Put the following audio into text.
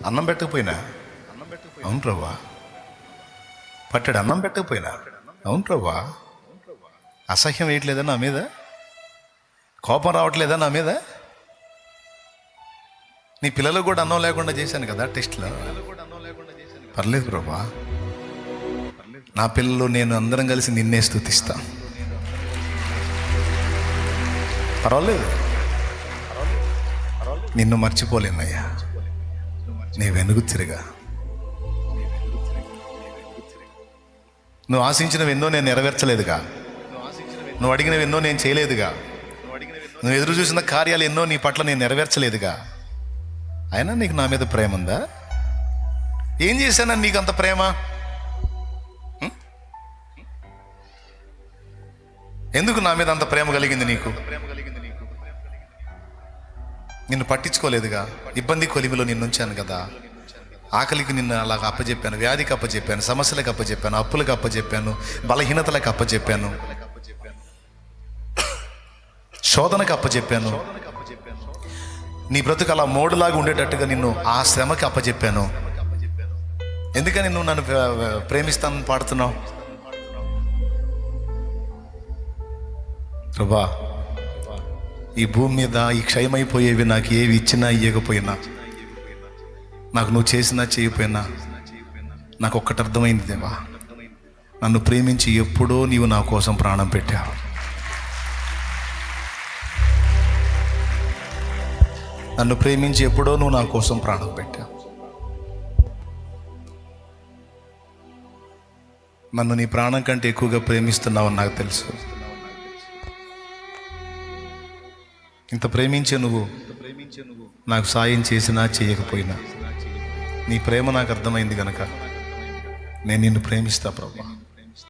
అన్నం పెట్టకపోయినా అవును ప్రభా, పట్టెడు అన్నం పెట్టకపోయినా అవును ప్రభా, అసహ్యం వేయట్లేదా నా మీద, కోపం రావట్లేదా నా మీద? నీ పిల్లలకు కూడా అన్నం లేకుండా చేశాను కదా టెస్ట్లో. పర్లేదు ప్రభా, నా పిల్లలు నేను అందరం కలిసి నిన్నే స్తుతిస్తా. పర్వాలేదు, నిన్ను మర్చిపోలేనయ్యా. నీ వెనుగు తిరిగా నువ్వు ఆశించినవి ఎన్నో నేను నెరవేర్చలేదుగా, నువ్వు అడిగినవి ఎన్నో నేను చేయలేదుగా, నువ్వు ఎదురు చూసిన కార్యాలు ఎన్నో నీ పట్ల నేను నెరవేర్చలేదుగా. అయినా నీకు నా మీద ప్రేమ ఉందా? ఏం చేశానని నీకు అంత ప్రేమ? ఎందుకు నా మీద అంత ప్రేమ కలిగింది నీకు? నిన్ను పట్టించుకోలేదుగా, ఇబ్బంది కొలిమిలో నిన్ను ఉంచాను కదా. ఆకలికి నిన్ను అలాగ అప్పచెప్పాను, వ్యాధికి అప్పచెప్పాను, సమస్యలకు అప్పచెప్పాను, అప్పులకు అప్పచెప్పాను, బలహీనతలకు అప్పచెప్పాను, శోధనకు అప్పచెప్పాను. నీ బ్రతుకు అలా మోడులాగా ఉండేటట్టుగా నిన్ను ఆ శ్రమకి అప్పచెప్పాను. ఎందుకని నువ్వు నన్ను ప్రేమిస్తానని పాడుతున్నావు? ప్రభా, ఈ భూమి మీద ఈ క్షయమైపోయేవి నాకు ఏవి ఇచ్చినా ఇవ్వకపోయినా, నాకు నువ్వు చేసినా చేయకపోయినా, నాకు ఒక్కటి అర్థమైంది దేవా, నన్ను ప్రేమించి ఎప్పుడో నీవు నా కోసం ప్రాణం పెట్టావు. నన్ను ప్రేమించి ఎప్పుడో నువ్వు నా కోసం ప్రాణం పెట్టావు. నన్ను నీ ప్రాణం కంటే ఎక్కువగా ప్రేమిస్తున్నావని నాకు తెలుసు. ఇంత ప్రేమించే నువ్వు నాకు సాయం చేసినా చేయకపోయినా నీ ప్రేమ నాకు అర్థమైంది కనుక నేను నిన్ను ప్రేమిస్తా ప్రభా.